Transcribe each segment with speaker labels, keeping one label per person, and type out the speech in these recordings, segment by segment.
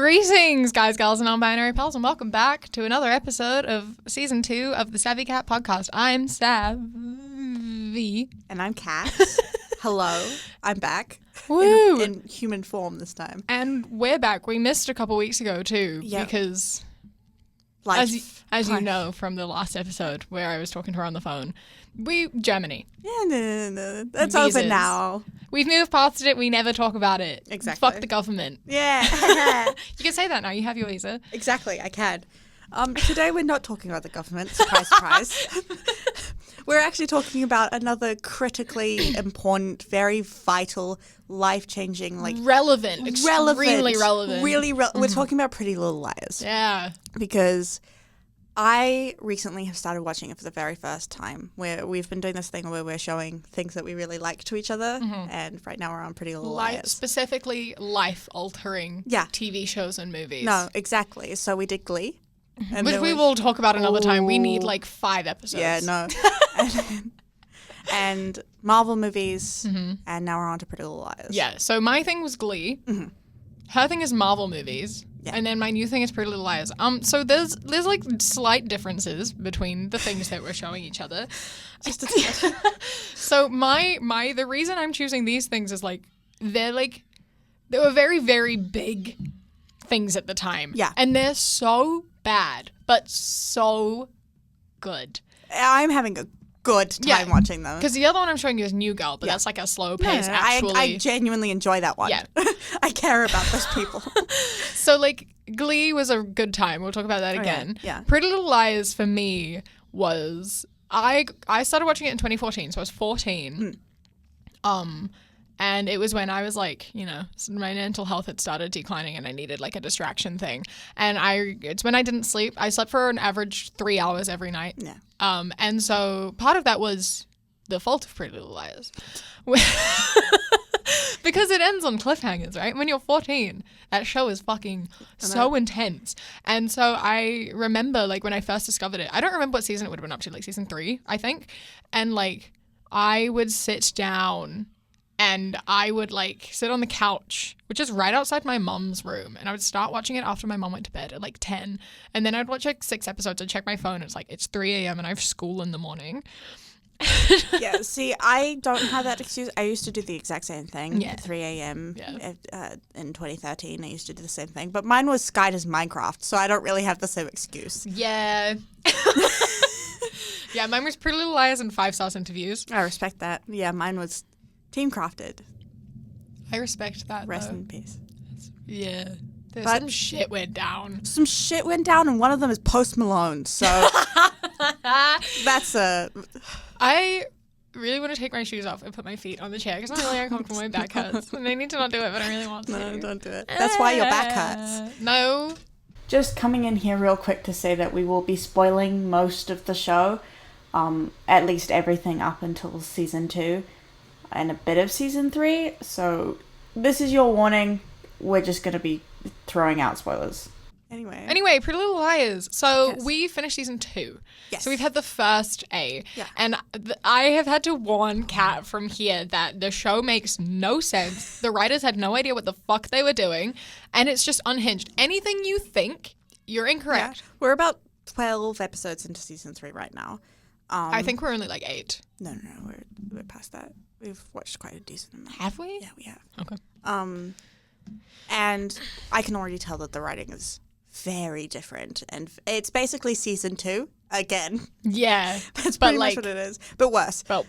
Speaker 1: Greetings, guys, gals, and non-binary pals, and welcome back to another episode of Season 2 of the SavvyCat Podcast. I'm Savvy.
Speaker 2: And I'm Cat. Hello. I'm back.
Speaker 1: Woo!
Speaker 2: In human form this time.
Speaker 1: And we're back. We missed a couple weeks ago, too, because... As you know from the last episode where I was talking to her on the phone, Germany.
Speaker 2: Yeah, no. That's over now.
Speaker 1: We've moved past it. We never talk about it.
Speaker 2: Exactly.
Speaker 1: Fuck the government.
Speaker 2: Yeah.
Speaker 1: You can say that now. You have your visa.
Speaker 2: Exactly. I can. Today we're not talking about the government. Surprise, surprise. We're actually talking about another critically important, very vital, life-changing,
Speaker 1: relevant, extremely relevant.
Speaker 2: We're talking about Pretty Little Liars.
Speaker 1: Yeah.
Speaker 2: Because I recently have started watching it for the very first time, where we've been doing this thing where we're showing things that we really like to each other, and right now we're on Pretty Little Liars.
Speaker 1: Specifically life-altering TV shows and movies.
Speaker 2: No, exactly. So we did Glee.
Speaker 1: Which we will talk about another time. We need 5 episodes.
Speaker 2: Yeah, no. and Marvel movies, and now we're on to Pretty Little Liars.
Speaker 1: Yeah, so my thing was Glee. Her thing is Marvel movies. Yeah. And then my new thing is Pretty Little Liars. So there's slight differences between the things that we're showing each other.
Speaker 2: Just a bit.
Speaker 1: So the reason I'm choosing these things is they were very, very big things at the time.
Speaker 2: Yeah.
Speaker 1: And they're so bad, but so good.
Speaker 2: I'm having a good time watching them.
Speaker 1: Because the other one I'm showing you is New Girl, but that's a slow pace, actually.
Speaker 2: I genuinely enjoy that one.
Speaker 1: Yeah.
Speaker 2: I care about those people.
Speaker 1: So, Glee was a good time. We'll talk about that again.
Speaker 2: Yeah.
Speaker 1: Pretty Little Liars, for me, was... I started watching it in 2014, so I was 14. And it was when I was my mental health had started declining and I needed a distraction thing. And it's when I didn't sleep. I slept for an average 3 hours every night.
Speaker 2: Yeah.
Speaker 1: And so part of that was the fault of Pretty Little Liars. Because it ends on cliffhangers, right? When you're 14, that show is fucking so intense. And so I remember when I first discovered it, I don't remember what season it would have been up to, season 3, I think. And I would sit down and I would sit on the couch, which is right outside my mum's room. And I would start watching it after my mum went to bed at 10. And then I'd watch 6 episodes. I'd check my phone. It's it's 3 a.m. and I have school in the morning.
Speaker 2: Yeah, see, I don't have that excuse. I used to do the exact same thing at 3 a.m. In 2013. I used to do the same thing. But mine was Sky does Minecraft, so I don't really have the same excuse.
Speaker 1: Yeah. Yeah, mine was Pretty Little Liars and 5-star interviews.
Speaker 2: I respect that. Yeah, mine was Team Crafted.
Speaker 1: I respect that,
Speaker 2: Rest in peace.
Speaker 1: Yeah. Some shit went down.
Speaker 2: Some shit went down, and one of them is Post Malone, so that's a...
Speaker 1: I really want to take my shoes off and put my feet on the chair because I'm really uncomfortable. My back hurts. And I need to not do it, but I really want to.
Speaker 2: No, don't do it. That's why your back hurts.
Speaker 1: No.
Speaker 2: Just coming in here real quick to say that we will be spoiling most of the show, at least everything up until season 2 and a bit of season 3. So this is your warning. We're just going to be throwing out spoilers.
Speaker 1: Anyway, Pretty Little Liars. So we finished season 2.
Speaker 2: Yes.
Speaker 1: So we've had the first A.
Speaker 2: Yeah.
Speaker 1: And I have had to warn Kat from here that the show makes no sense. The writers had no idea what the fuck they were doing. And it's just unhinged. Anything you think, you're incorrect.
Speaker 2: Yeah. We're about 12 episodes into season 3 right now.
Speaker 1: I think we're only 8.
Speaker 2: No, we're past that. We've watched quite a decent amount.
Speaker 1: Have we?
Speaker 2: Yeah, we have.
Speaker 1: Okay.
Speaker 2: And I can already tell that the writing is very different, and it's basically season 2 again.
Speaker 1: Yeah,
Speaker 2: that's pretty much what it is, but worse.
Speaker 1: But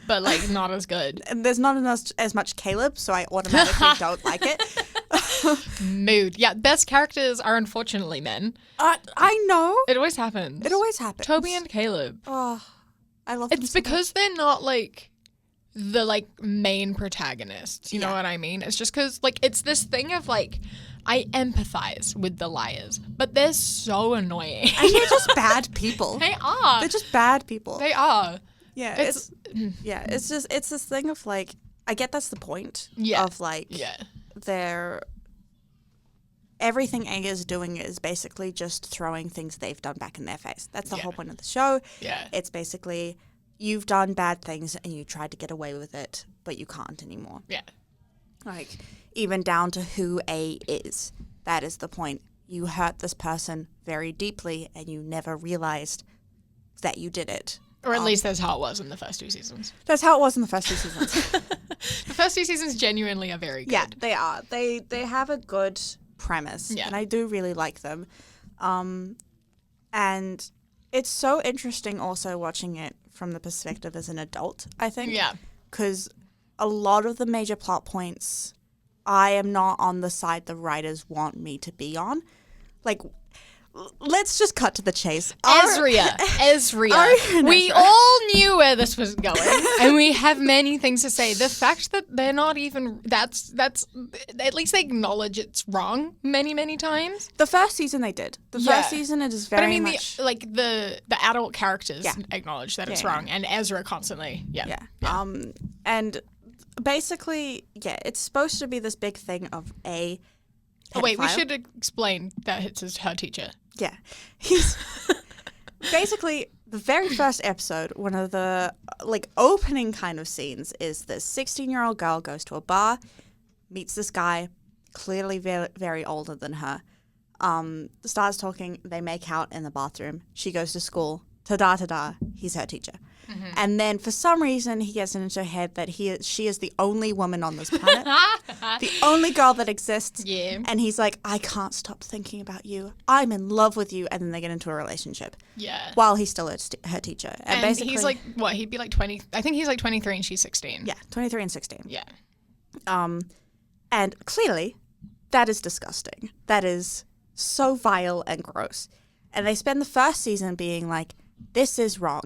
Speaker 1: not as good.
Speaker 2: And there's not as much Caleb, so I automatically don't like it.
Speaker 1: Mood. Yeah, best characters are unfortunately men.
Speaker 2: I know.
Speaker 1: It always happens. Toby and Caleb.
Speaker 2: Oh, I love them.
Speaker 1: It's because they're not the main protagonists. You know what I mean? It's just because it's this thing of I empathize with the liars, but they're so annoying.
Speaker 2: And they're just bad people.
Speaker 1: They are.
Speaker 2: They're just bad people.
Speaker 1: They are.
Speaker 2: Yeah. It's this thing of I get that's the point.
Speaker 1: Yeah.
Speaker 2: Of they're everything A is doing is basically just throwing things they've done back in their face. That's the whole point of the show.
Speaker 1: Yeah.
Speaker 2: It's basically you've done bad things and you tried to get away with it, but you can't anymore.
Speaker 1: Yeah.
Speaker 2: Even down to who A is. That is the point. you hurt this person very deeply and you never realized that you did it.
Speaker 1: Or at least that's how it was in the first 2 seasons.
Speaker 2: That's how it was in the first 2 seasons.
Speaker 1: The first 2 seasons genuinely are very good.
Speaker 2: Yeah, they are. They have a good premise, and I do really like them. And it's so interesting also watching it from the perspective as an adult, I think.
Speaker 1: Yeah.
Speaker 2: Because a lot of the major plot points, I am not on the side the writers want me to be on. Like, let's just cut to the chase.
Speaker 1: Ezria. We all knew where this was going, and we have many things to say. The fact that they're not even that's at least they acknowledge it's wrong many times.
Speaker 2: The first season they did. The first season it is very much.
Speaker 1: But I mean, the adult characters acknowledge that it's wrong, and Ezra constantly. Yeah.
Speaker 2: And basically, it's supposed to be this big thing of a.
Speaker 1: Oh, wait, we should explain that it's her teacher.
Speaker 2: Yeah. He's basically the very first episode, one of the opening kind of scenes is this 16-year-old girl goes to a bar, meets this guy, clearly very, very older than her. Starts talking, they make out in the bathroom. She goes to school. Ta-da, he's her teacher. Mm-hmm. And then for some reason he gets into her head that she is the only woman on this planet. The only girl that exists.
Speaker 1: Yeah.
Speaker 2: And he's like, I can't stop thinking about you. I'm in love with you. And then they get into a relationship.
Speaker 1: Yeah.
Speaker 2: While he's still her teacher.
Speaker 1: And basically, he's like, what, he'd be like 20. I think he's like 23 and she's 16.
Speaker 2: Yeah, 23 and 16.
Speaker 1: Yeah.
Speaker 2: And clearly that is disgusting. That is so vile and gross. And they spend the first season being like, this is wrong.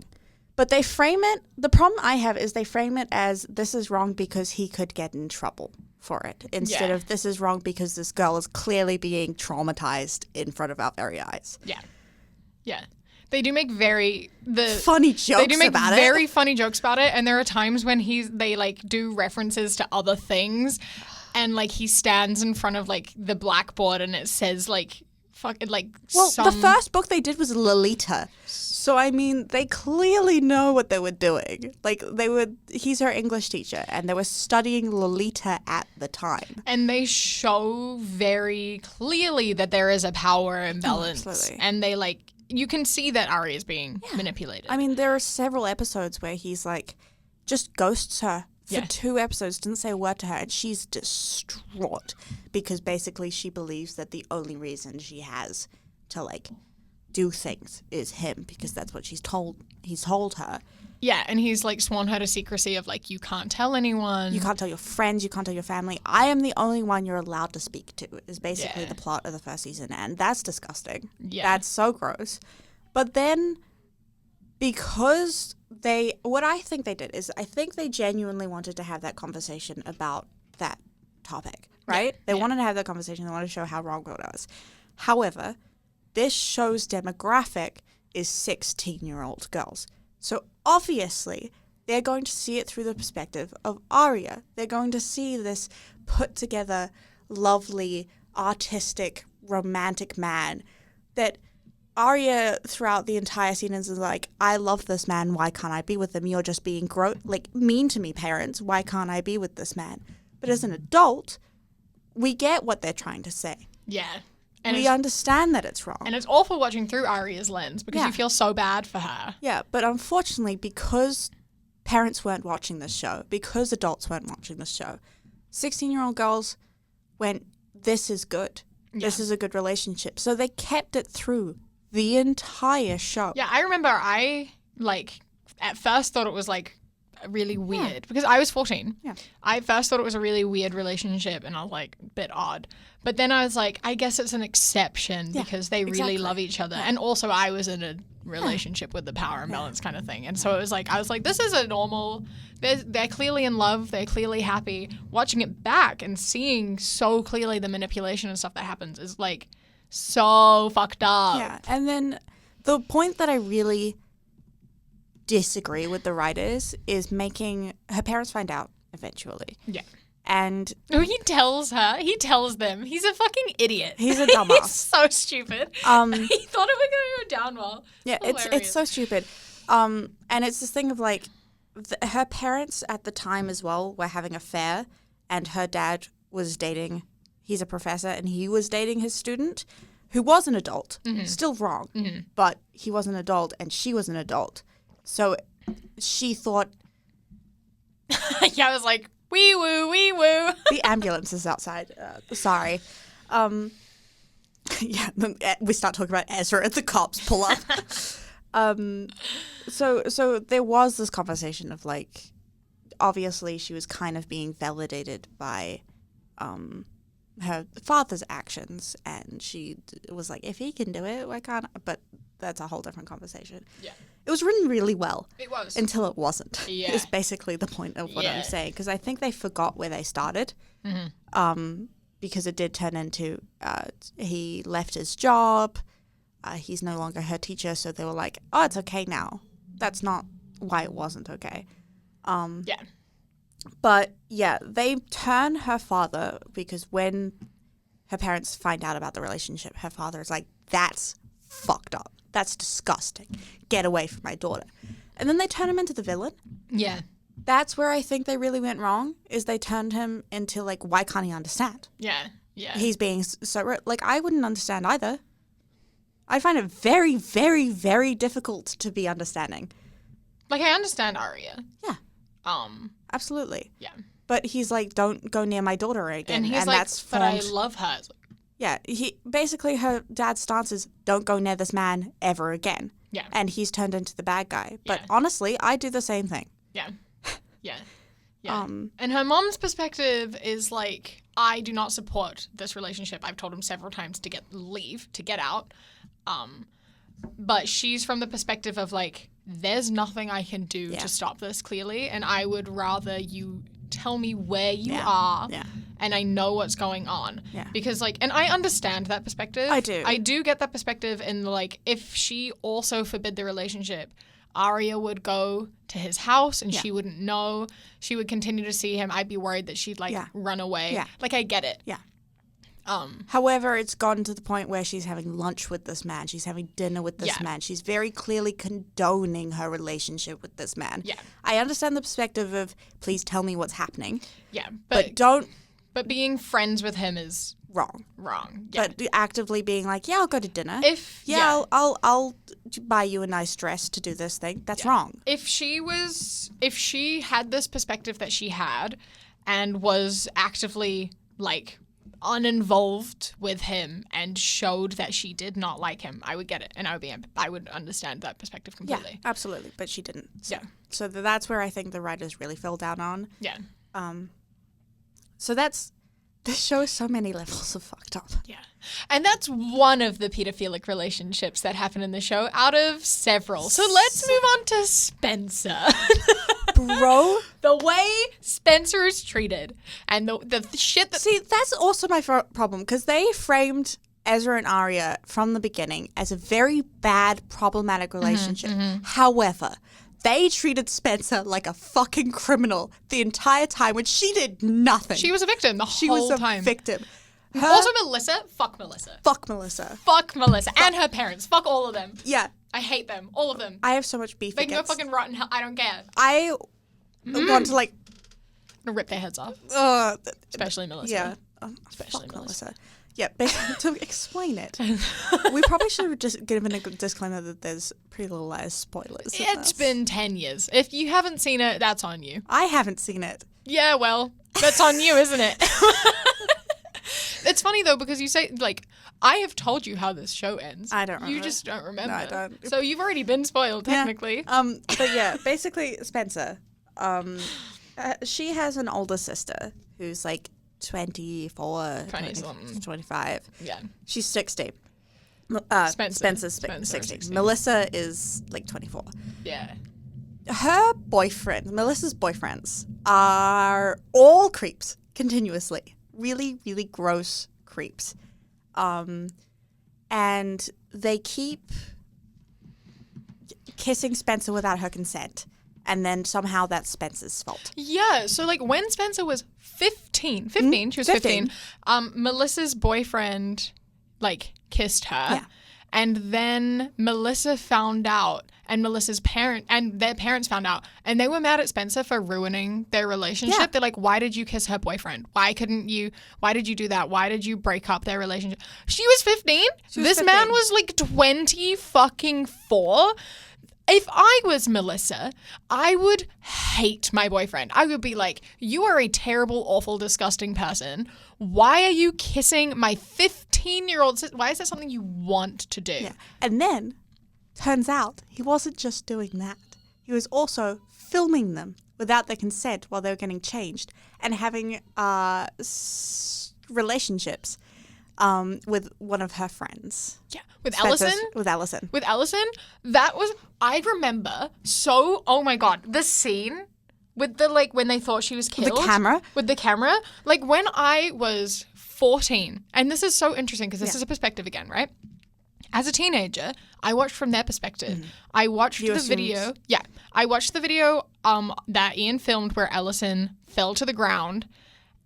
Speaker 2: But they frame it, the problem I have is they frame it as this is wrong because he could get in trouble for it. Instead of this is wrong because this girl is clearly being traumatized in front of our very eyes.
Speaker 1: Yeah. Yeah. They do make funny jokes about it. They do make very funny jokes about it. And there are times when they do references to other things. And he stands in front of the blackboard and it says the first book they did was Lolita. So, I mean, they clearly know what they were doing. He's her English teacher, and they were studying Lolita at the time. And they show very clearly that there is a power imbalance.
Speaker 2: Absolutely.
Speaker 1: And they, you can see that Ari is being manipulated.
Speaker 2: I mean, there are several episodes where he's, just ghosts her for 2 episodes, didn't say a word to her, and she's distraught because basically she believes that the only reason she has to, do things is him because that's what he's told her.
Speaker 1: Yeah, and he's sworn her to secrecy of you can't tell anyone.
Speaker 2: You can't tell your friends, you can't tell your family. I am the only one you're allowed to speak to is basically the plot of the first season, and that's disgusting. Yeah. That's so gross. But then because what I think they did is I think they genuinely wanted to have that conversation about that topic, right? They wanted to have that conversation. They wanted to show how wrong it was. However, this show's demographic is 16-year-old girls. So obviously, they're going to see it through the perspective of Arya. They're going to see this put-together, lovely, artistic, romantic man that Arya throughout the entire season is like, I love this man, why can't I be with him? You're just being mean to me, parents. Why can't I be with this man? But as an adult, we get what they're trying to say.
Speaker 1: Yeah.
Speaker 2: And we understand that it's wrong.
Speaker 1: And it's awful watching through Arya's lens because you feel so bad for her.
Speaker 2: Yeah, but unfortunately, because parents weren't watching this show, because adults weren't watching this show, 16-year-old girls went, this is good. Yeah. This is a good relationship. So they kept it through the entire show.
Speaker 1: Yeah, I remember at first thought it was really weird because I was 14. Yeah. I first thought it was a really weird relationship and I was a bit odd. But then I was I guess it's an exception because they really love each other. And also I was in a relationship with the power imbalance kind of thing. And so it was I was this is a normal, they're clearly in love, they're clearly happy. Watching it back and seeing so clearly the manipulation and stuff that happens is so fucked up.
Speaker 2: Yeah, and then the point that I really disagree with the writers is making her parents find out eventually.
Speaker 1: Yeah.
Speaker 2: And
Speaker 1: he tells them. He's a fucking idiot.
Speaker 2: He's a dumbass.
Speaker 1: He's so stupid. He thought it was going to go down well.
Speaker 2: Yeah, it's so stupid. And it's this thing of her parents at the time as well were having an affair, and her dad was dating. He's a professor, and he was dating his student, who was an adult. Still wrong, but he was an adult and she was an adult. So she thought...
Speaker 1: Yeah, I was like, wee woo, wee woo.
Speaker 2: The ambulance is outside. Sorry. Yeah, we start talking about Ezra and the cops pull up. So there was this conversation of like, obviously she was kind of being validated by her father's actions, and she was like, if he can do it, why can't I? But that's a whole different conversation.
Speaker 1: Yeah.
Speaker 2: It was written really well.
Speaker 1: It was.
Speaker 2: Until it wasn't.
Speaker 1: Yeah.
Speaker 2: Is basically the point of what I'm saying, because I think they forgot where they started. Because it did turn into he left his job. He's no longer her teacher, so they were like, oh, it's okay now. That's not why it wasn't okay.
Speaker 1: Yeah.
Speaker 2: But, yeah, they turn her father, because when her parents find out about the relationship, her father is like, that's fucked up. That's disgusting. Get away from my daughter. And then they turn him into the villain.
Speaker 1: Yeah.
Speaker 2: That's where I think they really went wrong, is they turned him into, like, why can't he understand?
Speaker 1: Yeah. Yeah.
Speaker 2: He's being so... Like, I wouldn't understand either. I find it very, very, very difficult to be understanding.
Speaker 1: Like, I understand Arya.
Speaker 2: Yeah. Absolutely.
Speaker 1: Yeah.
Speaker 2: But he's like, don't go near my daughter again.
Speaker 1: And he's like, that's but I love her.
Speaker 2: Yeah. Basically, her dad's stance is, don't go near this man ever again.
Speaker 1: Yeah.
Speaker 2: And he's turned into the bad guy. But
Speaker 1: Yeah.
Speaker 2: honestly, I do the same thing.
Speaker 1: Yeah. Yeah. Yeah. And her mom's perspective is like, I do not support this relationship. I've told him several times to get out. But she's from the perspective of like, there's nothing I can do to stop this clearly, and I would rather you tell me where you are and I know what's going on. Yeah. Because like, and I understand that perspective.
Speaker 2: I do.
Speaker 1: I do get that perspective, in like, if she also forbid the relationship, Arya would go to his house and she wouldn't know. She would continue to see him. I'd be worried that she'd like run away. Yeah. Like, I get it.
Speaker 2: Yeah. However, it's gotten to the point where she's having lunch with this man. She's having dinner with this man. She's very clearly condoning her relationship with this man. Yeah. I understand the perspective of, please tell me what's happening.
Speaker 1: Yeah.
Speaker 2: But don't...
Speaker 1: But being friends with him is...
Speaker 2: Wrong.
Speaker 1: Yeah.
Speaker 2: But actively being like, yeah, I'll go to dinner. I'll buy you a nice dress to do this thing. That's wrong.
Speaker 1: If she had this perspective that she had and was actively like uninvolved with him and showed that she did not like him, I would get it, and I would understand that perspective completely.
Speaker 2: Yeah, absolutely. But she didn't. So that's where I think the writers really fell down on.
Speaker 1: Yeah.
Speaker 2: So this show is so many levels of fucked up.
Speaker 1: Yeah. And that's one of the pedophilic relationships that happen in the show out of several. So let's move on to Spencer.
Speaker 2: Bro.
Speaker 1: The way Spencer is treated and the shit that...
Speaker 2: See, that's also my problem, because they framed Ezra and Arya from the beginning as a very bad, problematic relationship. However... They treated Spencer like a fucking criminal the entire time when she did nothing.
Speaker 1: She was a victim the whole time.
Speaker 2: She was a victim.
Speaker 1: Also Melissa. Fuck Melissa.
Speaker 2: Fuck Melissa.
Speaker 1: Fuck Melissa. And her parents. Fuck all of them.
Speaker 2: Yeah.
Speaker 1: I hate them. All of them.
Speaker 2: I have so much beef
Speaker 1: against... They can go fucking rot in hell. I don't care.
Speaker 2: I want to like...
Speaker 1: rip their heads off. Especially Melissa.
Speaker 2: Yeah.
Speaker 1: Especially Melissa.
Speaker 2: Yeah, to explain it, we probably should have just given a good disclaimer that there's Pretty Little Liars spoilers.
Speaker 1: It's been 10 years. If you haven't seen it, that's on you.
Speaker 2: I haven't seen it.
Speaker 1: Yeah, well, that's on you, isn't it? It's funny, though, because you say, like, I have told you how this show ends.
Speaker 2: I don't remember.
Speaker 1: You just don't remember.
Speaker 2: No, I don't.
Speaker 1: So you've already been spoiled, technically.
Speaker 2: Yeah. But yeah, basically, Spencer, she has an older sister who's, like, 24, 25.
Speaker 1: Yeah.
Speaker 2: She's 16. Spencer's 16. Melissa is like 24.
Speaker 1: Yeah.
Speaker 2: Her boyfriend, Melissa's boyfriends, are all creeps continuously. Really, really gross creeps. And they keep kissing Spencer without her consent. And then somehow that's Spencer's fault.
Speaker 1: Yeah. So, like, when Spencer was 15, she was 15, Melissa's boyfriend, like, kissed her. Yeah. And then Melissa found out, and Melissa's their parents found out, and they were mad at Spencer for ruining their relationship.
Speaker 2: Yeah.
Speaker 1: They're like, why did you kiss her boyfriend? Why did you do that? Why did you break up their relationship? She was 15. This
Speaker 2: 15.
Speaker 1: man was like 24. If I was Melissa, I would hate my boyfriend. I would be like, you are a terrible, awful, disgusting person. Why are you kissing my 15-year-old sister? Why is that something you want to do?
Speaker 3: Yeah. And then, turns out, he wasn't just doing that. He was also filming them without their consent while they were getting changed and having relationships with one of her friends.
Speaker 1: Yeah. With
Speaker 3: Spencer's-
Speaker 1: Allison?
Speaker 3: With Allison.
Speaker 1: With Allison, that was, I remember so, oh my God, the scene with the, like, when they thought she was killed.
Speaker 3: The camera.
Speaker 1: With the camera. Like, when I was 14, and this is so interesting because this is a perspective again, right? As a teenager, I watched from their perspective. I watched the video. Yeah. I watched the video that Ian filmed where Allison fell to the ground,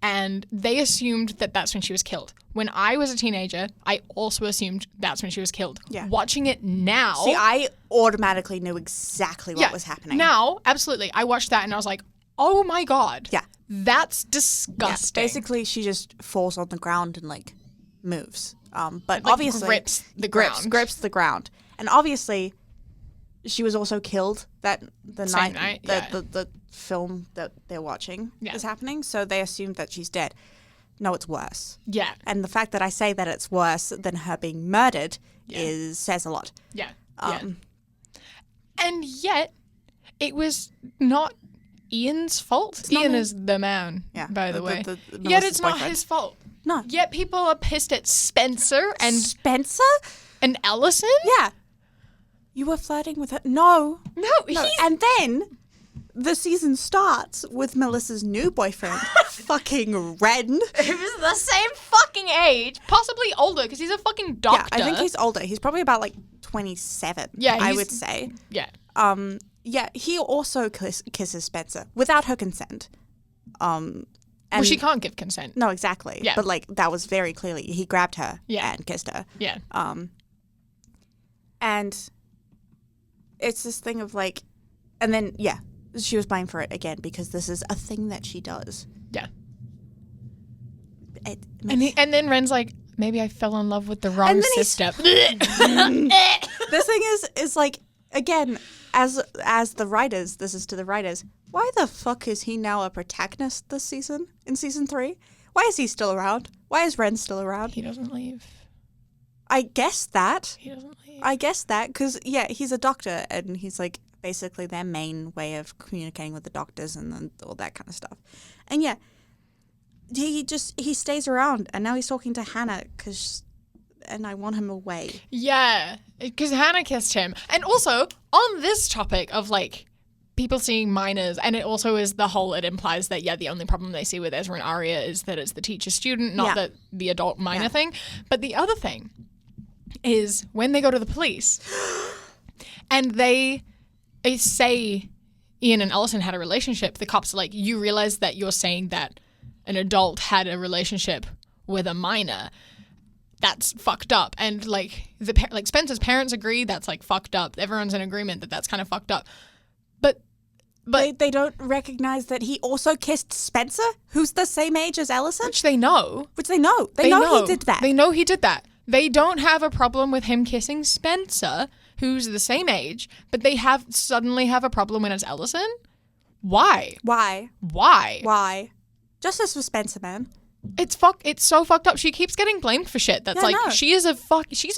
Speaker 1: and they assumed that that's when she was killed. When I was a teenager, I also assumed that's when she was killed.
Speaker 3: Yeah.
Speaker 1: Watching it now.
Speaker 3: See, I automatically knew exactly what was happening.
Speaker 1: Now, absolutely. I watched that and I was like, oh my God.
Speaker 3: Yeah.
Speaker 1: That's
Speaker 3: Yeah.
Speaker 1: disgusting.
Speaker 3: Basically, she just falls on the ground and, like, moves. But
Speaker 1: Like,
Speaker 3: obviously...
Speaker 1: grips the ground.
Speaker 3: Grips the ground. And obviously, she was also killed the
Speaker 1: Same
Speaker 3: night
Speaker 1: night,
Speaker 3: the film that they're watching is happening. So they assumed that she's dead. No, it's worse.
Speaker 1: Yeah.
Speaker 3: And the fact that I say that it's worse than her being murdered says a lot.
Speaker 1: Yeah. And yet, it was not Ian's fault. Ian is the man, by the way. Yet
Speaker 3: Melissa's
Speaker 1: it's not
Speaker 3: boyfriend.
Speaker 1: his fault.
Speaker 3: No.
Speaker 1: Yet people are pissed at Spencer and
Speaker 3: Spencer?
Speaker 1: Allison.
Speaker 3: Yeah. You were flirting with her? No.
Speaker 1: No,
Speaker 3: And then the season starts with Melissa's new boyfriend, fucking Ren.
Speaker 1: Who's the same fucking age, possibly older, because he's a fucking doctor.
Speaker 3: Yeah, I think he's older. He's probably about like 27.
Speaker 1: Yeah,
Speaker 3: I would say.
Speaker 1: Yeah.
Speaker 3: Yeah, he also kisses Spencer without her consent. And
Speaker 1: Well, she can't give consent.
Speaker 3: No, exactly.
Speaker 1: Yeah.
Speaker 3: But like that was very clearly he grabbed her and kissed her.
Speaker 1: Yeah.
Speaker 3: And it's this thing of like, and then she was blamed for it again because this is a thing that she does.
Speaker 1: Yeah. And then Ren's like, maybe I fell in love with the wrong sister.
Speaker 3: The thing is like, again, as the writers, this is to the writers, why the fuck is he now a protagonist this season, in season 3? Why is he still around? Why is Ren still around?
Speaker 1: He doesn't leave.
Speaker 3: I guess that.
Speaker 1: He doesn't leave.
Speaker 3: I guess that, because, he's a doctor, and he's, like, basically their main way of communicating with the doctors and then all that kind of stuff. And, he stays around, and now he's talking to Hannah, and I want him away.
Speaker 1: Yeah, because Hannah kissed him. And also, on this topic of, like, people seeing minors, and it also is it implies that, the only problem they see with Ezra and Arya is that it's the teacher-student, not the adult-minor thing. But the other thing is when they go to the police and they say Ian and Allison had a relationship, the cops are like, you realize that you're saying that an adult had a relationship with a minor. That's fucked up. And like Spencer's parents agree that's like fucked up. Everyone's in agreement that that's kind of fucked up. But
Speaker 3: they don't recognize that he also kissed Spencer, who's the same age as Allison,
Speaker 1: which they know.
Speaker 3: They know he did that.
Speaker 1: They know he did that. They don't have a problem with him kissing Spencer, who's the same age, but they suddenly have a problem when it's Allison. Why?
Speaker 3: Justice for Spencer, man.
Speaker 1: It's so fucked up. She keeps getting blamed for shit. That's she's a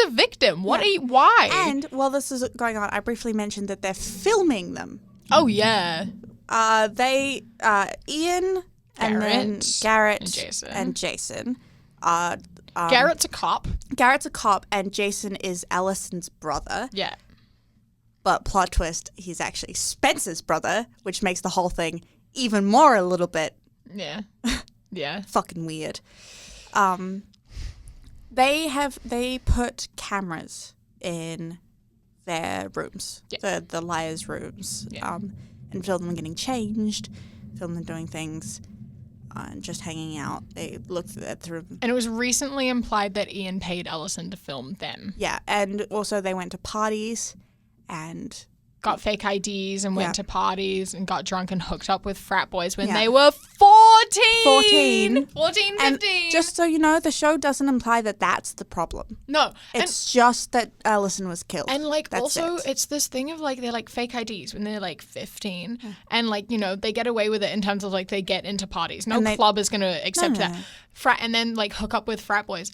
Speaker 1: victim. Why?
Speaker 3: And while this is going on, I briefly mentioned that they're filming them.
Speaker 1: Oh yeah.
Speaker 3: Ian and then Garrett and Jason.
Speaker 1: Garrett's a cop.
Speaker 3: And Jason is Allison's brother.
Speaker 1: Yeah.
Speaker 3: But plot twist, he's actually Spencer's brother, which makes the whole thing even more a little bit fucking weird. They put cameras in their rooms, the liars' rooms, and film them getting changed, film them doing things. and just hanging out. They looked through.
Speaker 1: And it was recently implied that Ian paid Allison to film them.
Speaker 3: Yeah, and also they went to parties and
Speaker 1: got fake IDs and went to parties and got drunk and hooked up with frat boys when
Speaker 3: Yeah.
Speaker 1: they were 14.
Speaker 3: 14.
Speaker 1: 15.
Speaker 3: And just so you know, the show doesn't imply that that's the problem.
Speaker 1: No.
Speaker 3: It's just that Allison was killed.
Speaker 1: And, like,
Speaker 3: That's
Speaker 1: also,
Speaker 3: it.
Speaker 1: it's this thing of, like, they're, like, fake IDs when they're, like, 15. And, like, you know, they get away with it in terms of, like, they get into parties. No club is going to accept that. And then, like, hook up with frat boys.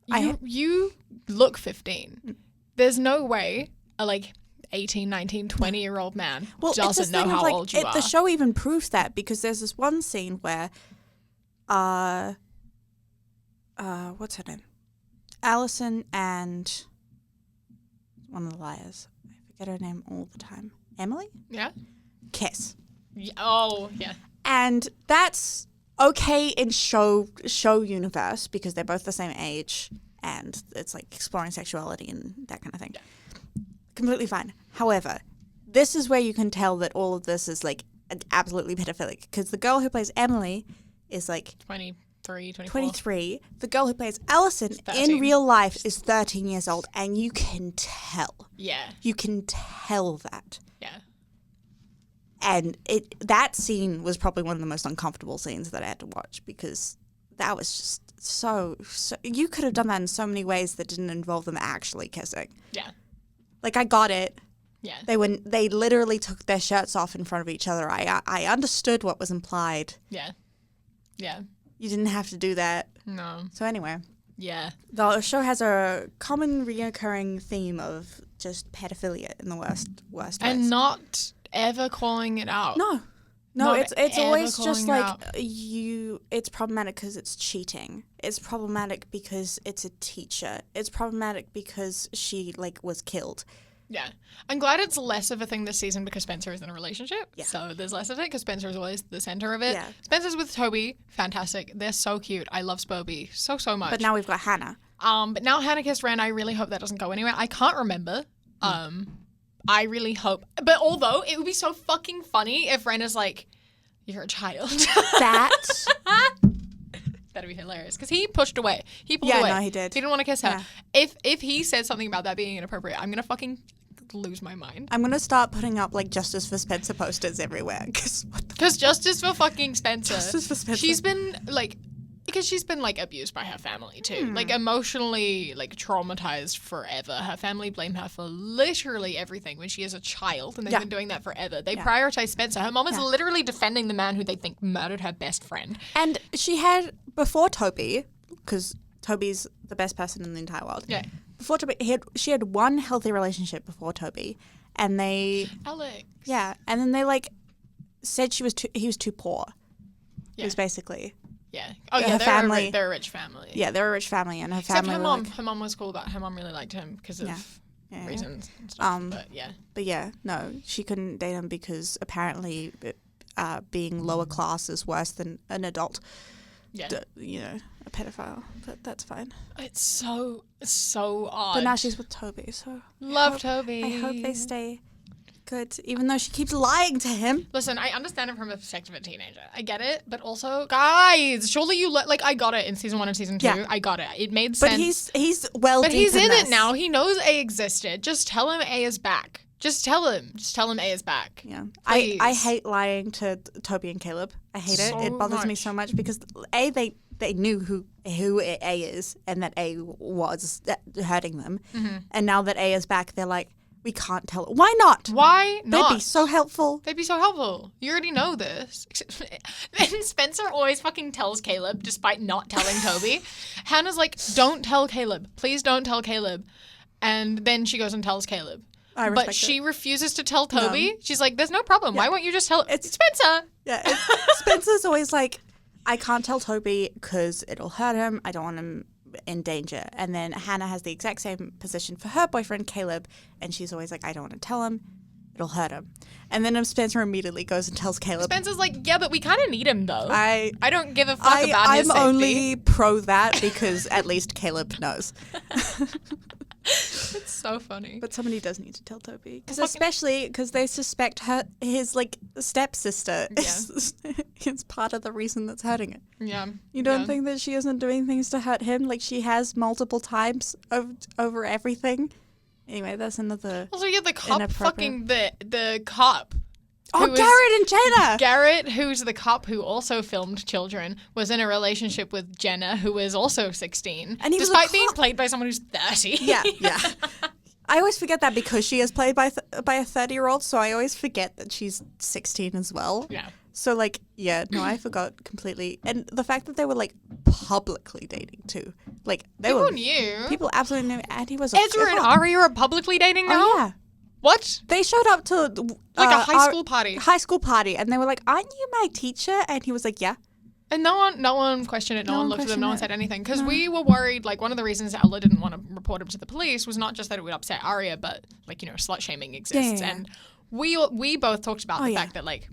Speaker 1: You look 15. There's no way a, like, 18, 19, 20-year-old man doesn't know how old you are.
Speaker 3: The show even proves that because there's this one scene where, what's her name? Allison and one of the liars. I forget her name all the time. Emily?
Speaker 1: Yeah?
Speaker 3: Kiss.
Speaker 1: Yeah. Oh, yeah.
Speaker 3: And that's okay in show universe because they're both the same age and it's like exploring sexuality and that kind of thing. Yeah. Completely fine. However, this is where you can tell that all of this is like absolutely pedophilic because the girl who plays Emily is like
Speaker 1: 23, 24.
Speaker 3: 23. The girl who plays Allison in real life is 13 years old and you can tell.
Speaker 1: Yeah.
Speaker 3: You can tell that.
Speaker 1: Yeah.
Speaker 3: And that scene was probably one of the most uncomfortable scenes that I had to watch because that was just so you could have done that in so many ways that didn't involve them actually kissing.
Speaker 1: Yeah.
Speaker 3: Like, I got it.
Speaker 1: Yeah.
Speaker 3: They literally took their shirts off in front of each other. I understood what was implied.
Speaker 1: Yeah. Yeah.
Speaker 3: You didn't have to do that.
Speaker 1: No.
Speaker 3: So anyway.
Speaker 1: Yeah.
Speaker 3: The show has a common reoccurring theme of just pedophilia in the worst ways.
Speaker 1: And not ever calling it out.
Speaker 3: No,
Speaker 1: Not
Speaker 3: it's
Speaker 1: ever
Speaker 3: always
Speaker 1: calling
Speaker 3: just
Speaker 1: it
Speaker 3: like
Speaker 1: out.
Speaker 3: it's problematic because it's cheating. It's problematic because it's a teacher. It's problematic because she like was killed.
Speaker 1: Yeah. I'm glad it's less of a thing this season because Spencer is in a relationship.
Speaker 3: Yeah.
Speaker 1: So there's less of it because Spencer is always the center of it.
Speaker 3: Yeah.
Speaker 1: Spencer's with Toby. Fantastic. They're so cute. I love Spoby so much.
Speaker 3: But now we've got Hannah.
Speaker 1: But now Hannah kissed Ren. I really hope that doesn't go anywhere. I can't remember. I really hope. But although it would be so fucking funny if Ren is like, you're a child.
Speaker 3: That
Speaker 1: That'd be hilarious because he pushed away. He pulled away.
Speaker 3: Yeah, no, he did.
Speaker 1: He didn't want to kiss her.
Speaker 3: Yeah.
Speaker 1: If he said something about that being inappropriate, I'm gonna fucking lose my mind.
Speaker 3: I'm gonna start putting up like Justice for Spencer posters everywhere
Speaker 1: Because justice for fucking Spencer.
Speaker 3: Justice for Spencer.
Speaker 1: She's been like abused by her family too. Like emotionally like traumatized forever. Her family blame her for literally everything when she is a child and they've been doing that forever. They prioritize Spencer. Her mom is literally defending the man who they think murdered her best friend.
Speaker 3: And she had before Toby, because Toby's the best person in the entire world.
Speaker 1: Yeah.
Speaker 3: Before Toby, she had one healthy relationship before Toby, and they
Speaker 1: Alex.
Speaker 3: and then they like said he was too poor.
Speaker 1: Yeah.
Speaker 3: It was basically.
Speaker 1: Yeah. Oh yeah,
Speaker 3: Her
Speaker 1: they're
Speaker 3: family-
Speaker 1: they're a rich family.
Speaker 3: Yeah, they're a rich family, and her
Speaker 1: Except
Speaker 3: family.
Speaker 1: her
Speaker 3: were
Speaker 1: mom.
Speaker 3: like-
Speaker 1: Her mom was cool about. Her mom really liked him because of reasons and stuff. But yeah.
Speaker 3: But yeah, no, she couldn't date him because apparently, being lower class is worse than an adult.
Speaker 1: Yeah.
Speaker 3: A pedophile. But that's fine.
Speaker 1: It's so odd.
Speaker 3: But now she's with Toby, so
Speaker 1: Love Toby.
Speaker 3: I hope they stay good, even though she keeps lying to him.
Speaker 1: Listen, I understand it from a perspective of a teenager. I get it, but also, guys, surely you like I got it in season 1 and season 2.
Speaker 3: Yeah.
Speaker 1: I got it. It made sense.
Speaker 3: But he's well.
Speaker 1: But
Speaker 3: deep
Speaker 1: he's in
Speaker 3: this.
Speaker 1: it now. He knows A existed. Just tell him A is back. Just tell him. Just tell him A is back.
Speaker 3: Yeah,
Speaker 1: Please.
Speaker 3: I hate lying to Toby and Caleb. I hate it.
Speaker 1: So
Speaker 3: It bothers me
Speaker 1: much.
Speaker 3: so much because they knew who A is and that A was hurting them, and now that A is back, they're like, we can't tell. Why not?
Speaker 1: Why not?
Speaker 3: They'd be so helpful.
Speaker 1: They'd be so helpful. You already know this. Then Spencer always fucking tells Caleb, despite not telling Toby. Hannah's like, don't tell Caleb. Please don't tell Caleb. And then she goes and tells Caleb.
Speaker 3: I respect
Speaker 1: But she
Speaker 3: it.
Speaker 1: refuses to tell Toby. She's like, there's no problem. Why won't you just tell
Speaker 3: It's-
Speaker 1: Spencer?
Speaker 3: Yeah, Spencer's always like, I can't tell Toby because it'll hurt him. I don't want him in danger. And then Hannah has the exact same position for her boyfriend, Caleb, and she's always like, I don't want to tell him. It'll hurt him. And then Spencer immediately goes and tells Caleb.
Speaker 1: Spencer's like, yeah, but we kind of need him, though.
Speaker 3: I
Speaker 1: don't give a fuck about his
Speaker 3: I'm
Speaker 1: safety.
Speaker 3: only pro that because at least Caleb knows.
Speaker 1: It's so so funny.
Speaker 3: But somebody does need to tell Toby. Especially because they suspect his, like, stepsister is part of the reason that's hurting it.
Speaker 1: Yeah.
Speaker 3: You don't think that she isn't doing things to hurt him? Like, she has multiple times over everything. Anyway, that's another.
Speaker 1: Also, yeah, the cop fucking the cop.
Speaker 3: Oh, Garrett and Jenna!
Speaker 1: Garrett, who's the cop who also filmed children, was in a relationship with Jenna, who is also 16.
Speaker 3: And he was
Speaker 1: despite being played by someone who's 30.
Speaker 3: Yeah. I always forget that because she is played by a 30-year-old, so I always forget that she's 16 as well.
Speaker 1: Yeah.
Speaker 3: So, like, I forgot completely. And the fact that they were, like, publicly dating, too. Like,
Speaker 1: people knew.
Speaker 3: People absolutely knew. And he was
Speaker 1: Ezra and Arya are publicly dating now?
Speaker 3: Oh, yeah.
Speaker 1: What?
Speaker 3: They showed up to
Speaker 1: like a high school party.
Speaker 3: High school party, and they were like, "Aren't you my teacher?" And he was like, "Yeah."
Speaker 1: And no one questioned it. No one looked at them. No one said anything because we were worried. Like one of the reasons Ella didn't want to report him to the police was not just that it would upset Arya, but like slut shaming exists.
Speaker 3: Yeah.
Speaker 1: And we both talked about the fact that like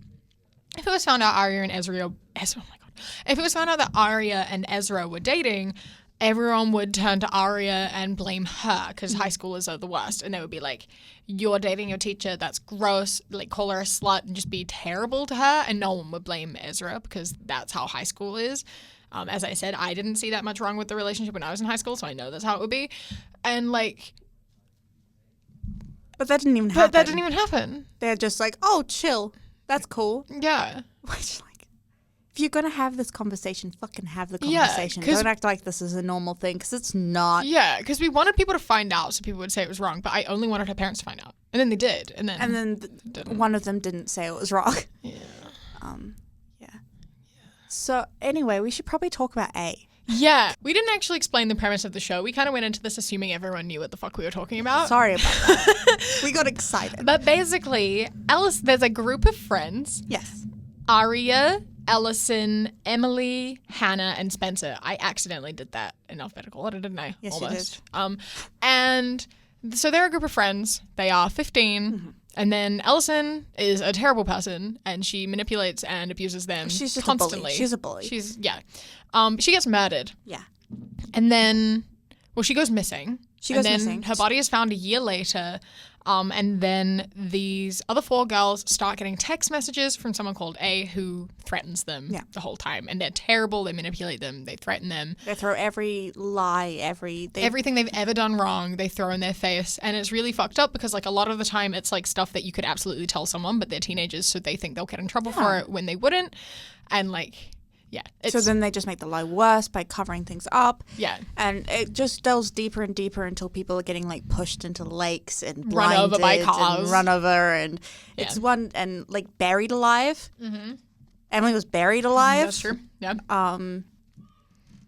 Speaker 1: if it was found out Arya and Ezra, oh my god, if it was found out that Arya and Ezra were dating, everyone would turn to Arya and blame her because high schoolers are the worst. And they would be like, you're dating your teacher, that's gross, like call her a slut and just be terrible to her. And no one would blame Ezra because that's how high school is. As I said, I didn't see that much wrong with the relationship when I was in high school, so I know that's how it would be. And like...
Speaker 3: But that didn't even
Speaker 1: happen.
Speaker 3: They're just like, oh, chill. That's cool.
Speaker 1: Yeah.
Speaker 3: Which, like, if you're going to have this conversation, fucking have the conversation. Don't act like this is a normal thing, because it's not.
Speaker 1: Yeah, because we wanted people to find out so people would say it was wrong, but I only wanted her parents to find out. And then they did. And then
Speaker 3: one of them didn't say it was wrong.
Speaker 1: Yeah.
Speaker 3: Yeah. So, anyway, we should probably talk about A.
Speaker 1: Yeah. We didn't actually explain the premise of the show. We kind of went into this assuming everyone knew what the fuck we were talking about.
Speaker 3: Sorry about that. We got excited.
Speaker 1: But basically, there's a group of friends.
Speaker 3: Yes.
Speaker 1: Aria, Ellison, Emily, Hannah, and Spencer. I accidentally did that in alphabetical order, didn't I?
Speaker 3: Yes,
Speaker 1: Almost.
Speaker 3: you did.
Speaker 1: And so they're a group of friends. They are 15. Mm-hmm. And then Ellison is a terrible person, and she manipulates and abuses them
Speaker 3: She's just
Speaker 1: constantly.
Speaker 3: She's a bully.
Speaker 1: She gets murdered.
Speaker 3: Yeah.
Speaker 1: And then, she goes missing.
Speaker 3: Missing.
Speaker 1: Her body is found a year later. And then these other 4 girls start getting text messages from someone called A who threatens them the whole time. And they're terrible. They manipulate them. They threaten them.
Speaker 3: They throw every lie,
Speaker 1: everything they've ever done wrong, they throw in their face. And it's really fucked up because, like, a lot of the time it's, like, stuff that you could absolutely tell someone, but they're teenagers, so they think they'll get in trouble for it when they wouldn't. And, like... Yeah.
Speaker 3: So then they just make the lie worse by covering things up.
Speaker 1: Yeah.
Speaker 3: And it just delves deeper and deeper until people are getting like pushed into lakes and
Speaker 1: run over by cars.
Speaker 3: And run over and it's one and like buried alive. Mm-hmm. Emily was buried alive.
Speaker 1: That's true. Yeah.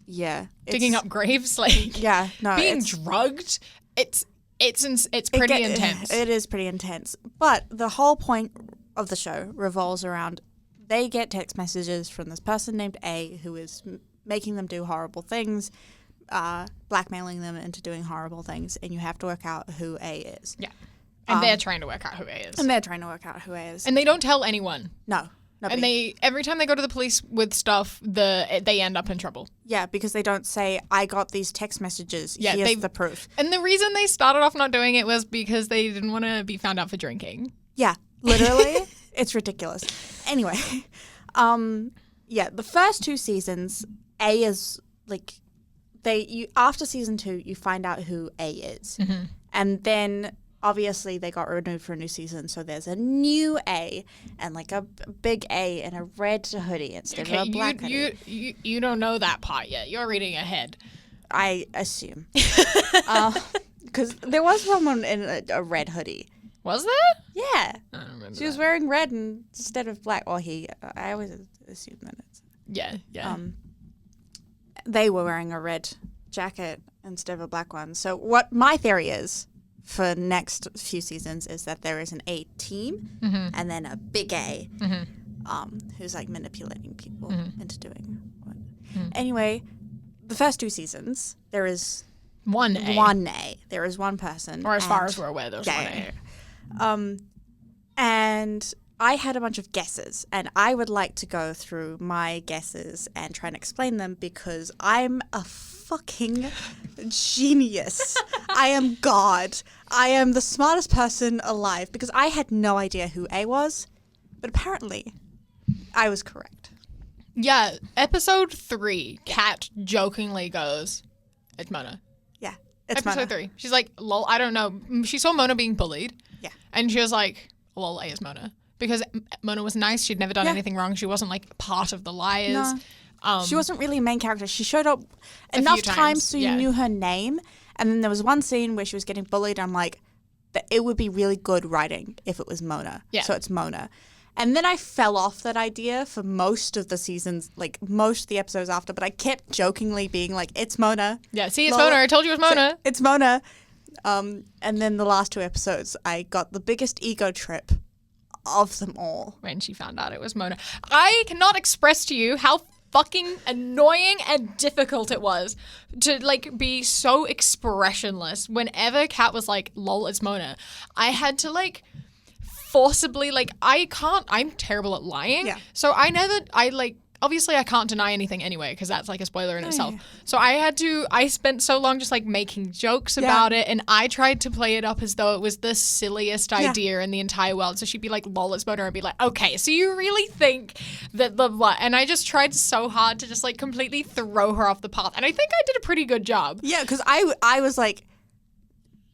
Speaker 3: Yeah.
Speaker 1: Digging up graves, like being drugged. It's pretty intense.
Speaker 3: It is pretty intense. But the whole point of the show revolves around they get text messages from this person named A who is making them do horrible things, blackmailing them into doing horrible things, and you have to work out who A is.
Speaker 1: Yeah. And they're trying to work out who A is.
Speaker 3: And
Speaker 1: they don't tell anyone.
Speaker 3: No. Nobody.
Speaker 1: And every time they go to the police with stuff, they end up in trouble.
Speaker 3: Yeah, because they don't say, I got these text messages. Yeah, here's the proof.
Speaker 1: And the reason they started off not doing it was because they didn't want to be found out for drinking.
Speaker 3: Yeah, literally. It's ridiculous. Anyway, the first 2 seasons, A is like after season 2, you find out who A is, and then obviously they got renewed for a new season, so there's a new A and like a big A and a red hoodie instead of a black hoodie.
Speaker 1: You don't know that part yet. You're reading ahead.
Speaker 3: I assume, because there was someone in a red hoodie.
Speaker 1: Was there?
Speaker 3: Yeah.
Speaker 1: I don't remember.
Speaker 3: She was wearing red instead of black. Or he. I always assume that it's...
Speaker 1: Yeah.
Speaker 3: They were wearing a red jacket instead of a black one. So what my theory is for next few seasons is that there is an A team and then a big A who's like manipulating people into doing what. Anyway, the first 2 seasons, there is...
Speaker 1: One A.
Speaker 3: One A. There is one person.
Speaker 1: Or as far as we're aware, there's one A.
Speaker 3: And I had a bunch of guesses, and I would like to go through my guesses and try and explain them because I'm a fucking genius. I am God. I am the smartest person alive because I had no idea who A was, but apparently I was correct.
Speaker 1: Yeah, episode 3, Kat jokingly goes, "It's Mona."
Speaker 3: Yeah, it's
Speaker 1: Episode
Speaker 3: Mona.
Speaker 1: 3. She's like, lol, I don't know. She saw Mona being bullied.
Speaker 3: Yeah.
Speaker 1: And she was like, lol, A is Mona. Because Mona was nice. She'd never done anything wrong. She wasn't like part of the liars.
Speaker 3: No. She wasn't really a main character. She showed up enough times so you knew her name. And then there was one scene where she was getting bullied. I'm like, that it would be really good writing if it was Mona.
Speaker 1: Yeah.
Speaker 3: So it's Mona. And then I fell off that idea for most of the seasons, like most of the episodes after, but I kept jokingly being like, it's Mona.
Speaker 1: Yeah, see, it's Mona. I told you it was Mona.
Speaker 3: It's Mona. And then the last 2 episodes, I got the biggest ego trip of them all.
Speaker 1: When she found out it was Mona. I cannot express to you how fucking annoying and difficult it was to like be so expressionless. Whenever Kat was like, lol, it's Mona, I had to like forcibly, like, I'm terrible at lying.
Speaker 3: Yeah.
Speaker 1: So obviously I can't deny anything anyway because that's like a spoiler in itself.
Speaker 3: Yeah.
Speaker 1: So I spent so long just like making jokes about it, and I tried to play it up as though it was the silliest idea in the entire world. So she'd be like, lol, it's Mona, and I'd be like, okay, so you really think that the what? And I just tried so hard to just like completely throw her off the path. And I think I did a pretty good job.
Speaker 3: Yeah, because I was like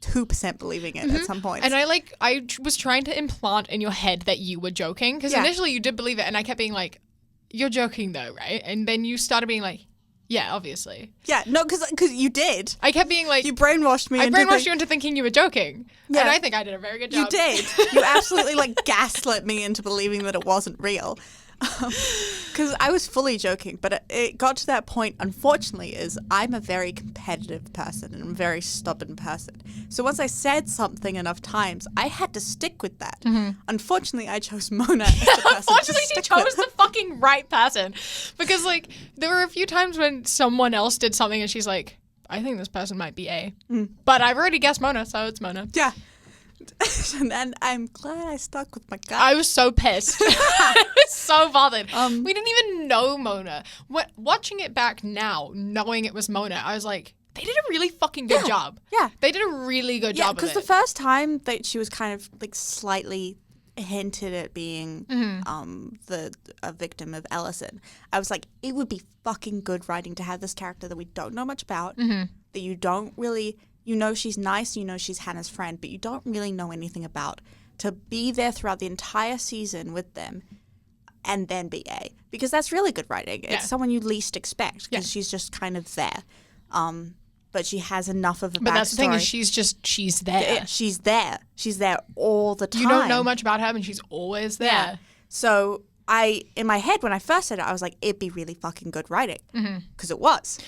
Speaker 3: 2% believing it at some point.
Speaker 1: And I was trying to implant in your head that you were joking because initially you did believe it, and I kept being like, you're joking though, right? And then you started being like, yeah, obviously.
Speaker 3: Yeah, no, because you did.
Speaker 1: I kept being like,
Speaker 3: You brainwashed me.
Speaker 1: I brainwashed you into thinking you were joking.
Speaker 3: Yeah.
Speaker 1: And I think I did a very good job.
Speaker 3: You did. You absolutely like gaslit me into believing that it wasn't real. Because I was fully joking, but it got to that point, unfortunately, is I'm a very competitive person and I'm a very stubborn person. So once I said something enough times, I had to stick with that. Unfortunately, I chose Mona as the person
Speaker 1: Unfortunately,
Speaker 3: to
Speaker 1: she
Speaker 3: stick
Speaker 1: chose
Speaker 3: with.
Speaker 1: the fucking right person. Because, like, there were a few times when someone else did something and she's like, I think this person might be A. But I've already guessed Mona, so it's Mona.
Speaker 3: Yeah. And I'm glad I stuck with my gut.
Speaker 1: I was so pissed. I was so bothered. We didn't even know Mona. Watching it back now, knowing it was Mona, I was like, they did a really fucking good job.
Speaker 3: Yeah.
Speaker 1: They did a really good job of it.
Speaker 3: because the first time that she was kind of like slightly hinted at being a victim of Ellison, I was like, it would be fucking good writing to have this character that we don't know much about, that you don't really... You know she's nice, you know she's Hannah's friend, but you don't really know anything about. To be there throughout the entire season with them and then be A. Because that's really good writing. It's someone you least expect because she's just kind of there. But she has enough of a backstory.
Speaker 1: But that's the thing is she's there.
Speaker 3: She's there. She's there all the time.
Speaker 1: You don't know much about her and she's always there.
Speaker 3: Yeah. So in my head, when I first said it, I was like, it'd be really fucking good writing. Because it was.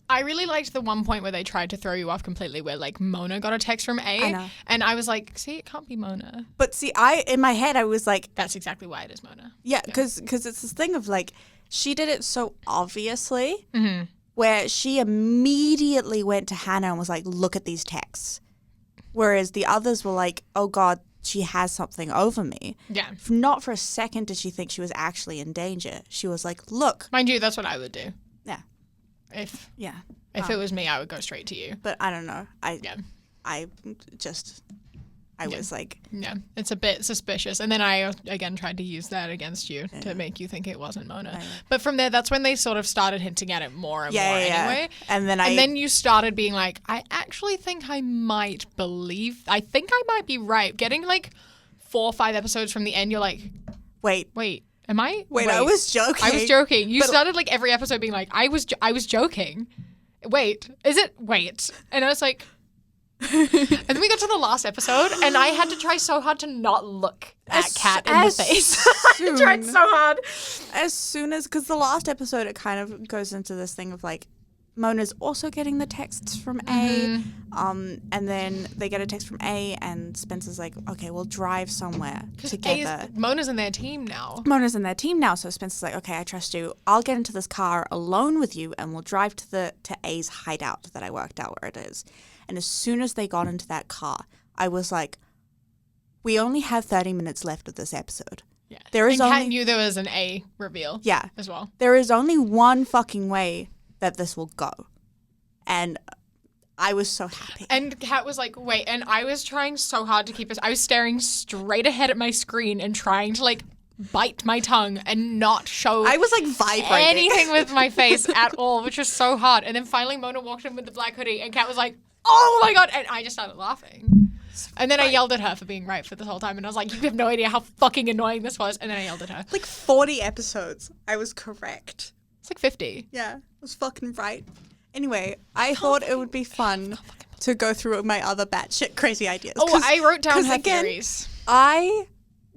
Speaker 1: I really liked the one point where they tried to throw you off completely where, like, Mona got a text from A.
Speaker 3: I know.
Speaker 1: And I was like, see, it can't be Mona.
Speaker 3: But see, in my head, I was like...
Speaker 1: That's exactly why it is Mona.
Speaker 3: Yeah, because it's this thing of, like, she did it so obviously where she immediately went to Hannah and was like, look at these texts. Whereas the others were like, oh, God, she has something over me.
Speaker 1: Yeah.
Speaker 3: Not for a second did she think she was actually in danger. She was like, look.
Speaker 1: Mind you, that's what I would do.
Speaker 3: Yeah.
Speaker 1: If
Speaker 3: Yeah.
Speaker 1: it was me, I would go straight to you.
Speaker 3: But I don't know. I
Speaker 1: Yeah.
Speaker 3: was like...
Speaker 1: Yeah, it's a bit suspicious. And then I, again, tried to use that against you to make you think it wasn't Mona. But from there, that's when they sort of started hinting at it more and more anyway.
Speaker 3: And
Speaker 1: then you started being like, I actually think I think I might be right. Getting like 4 or 5 episodes from the end, you're like,
Speaker 3: Wait,
Speaker 1: am I?
Speaker 3: Wait, I was joking.
Speaker 1: I was joking. You started like every episode being like, I was joking. Wait, is it? Wait. And I was like... And then we got to the last episode, and I had to try so hard to not look at Kat in the face. I tried so hard.
Speaker 3: As soon as, because the last episode, it kind of goes into this thing of like, Mona's also getting the texts from A, and then they get a text from A, and Spencer's like, okay, we'll drive somewhere together.
Speaker 1: Mona's in their team now.
Speaker 3: Mona's in their team now, so Spencer's like, okay, I trust you. I'll get into this car alone with you, and we'll drive to A's hideout that I worked out where it is. And as soon as they got into that car, I was like, we only have 30 minutes left of this episode.
Speaker 1: Yeah.
Speaker 3: There is
Speaker 1: and Kat
Speaker 3: only
Speaker 1: knew there was an A reveal.
Speaker 3: Yeah.
Speaker 1: As well.
Speaker 3: There is only one fucking way that this will go. And I was so happy.
Speaker 1: And Kat was like, wait, and I was trying so hard to keep us. I was staring straight ahead at my screen and trying to like bite my tongue and not show
Speaker 3: I was like vibrating.
Speaker 1: anything with my face at all, which was so hard. And then finally Mona walked in with the black hoodie and Kat was like, oh my God. And I just started laughing. And then I yelled at her for being right for this whole time. And I was like, you have no idea how fucking annoying this was. And then I yelled at her.
Speaker 3: Like 40 episodes. I was correct.
Speaker 1: It's like 50.
Speaker 3: Yeah, I was fucking right. Anyway, I thought it would be fun to go through my other batshit crazy ideas.
Speaker 1: Oh, I wrote down her
Speaker 3: again,
Speaker 1: theories.
Speaker 3: I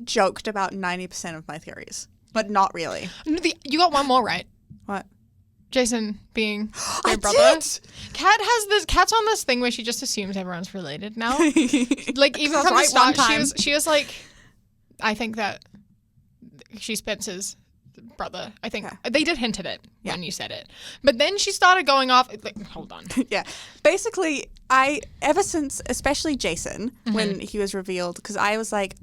Speaker 3: joked about 90% of my theories, but not really.
Speaker 1: No, you got one more right.
Speaker 3: What?
Speaker 1: Jason being
Speaker 3: I
Speaker 1: their brother.
Speaker 3: did!
Speaker 1: Kat's on this thing where she just assumes everyone's related now. Like even from the
Speaker 3: right one
Speaker 1: start,
Speaker 3: time.
Speaker 1: she was like, I think that she's Spencer's brother. I think they did hint at it when you said it, but then she started going off. Like, hold on.
Speaker 3: Yeah, basically, ever since, especially Jason, when he was revealed, because I was like,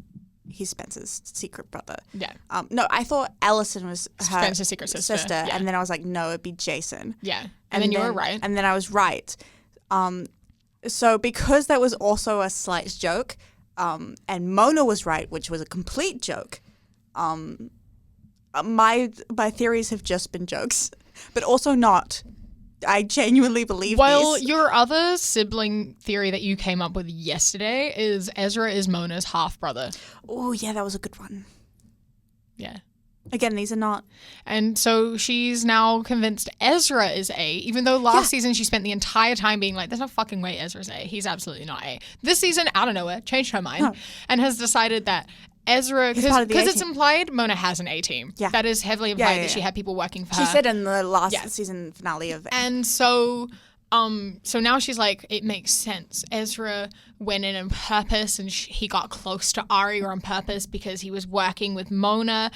Speaker 3: he's Spencer's secret brother.
Speaker 1: Yeah.
Speaker 3: No, I thought Allison was her
Speaker 1: Spencer's secret sister. Yeah.
Speaker 3: And then I was like, no, it'd be Jason.
Speaker 1: Yeah. And then you were right.
Speaker 3: And then I was right. So because that was also a slight joke, and Mona was right, which was a complete joke, my theories have just been jokes, but also not. I genuinely believe these.
Speaker 1: Your other sibling theory that you came up with yesterday is Ezra is Mona's half brother.
Speaker 3: Oh, yeah, that was a good one.
Speaker 1: Yeah.
Speaker 3: Again, these are not.
Speaker 1: And so she's now convinced Ezra is A, even though last season she spent the entire time being like, there's no fucking way Ezra's A. He's absolutely not A. This season, out of nowhere, changed her mind and has decided that Ezra, because it's implied Mona has an A team. Yeah. That is heavily implied that she had people working for her.
Speaker 3: She said in the last season finale of
Speaker 1: And so now she's like, it makes sense. Ezra went in on purpose and he got close to Arya on purpose because he was working with Mona.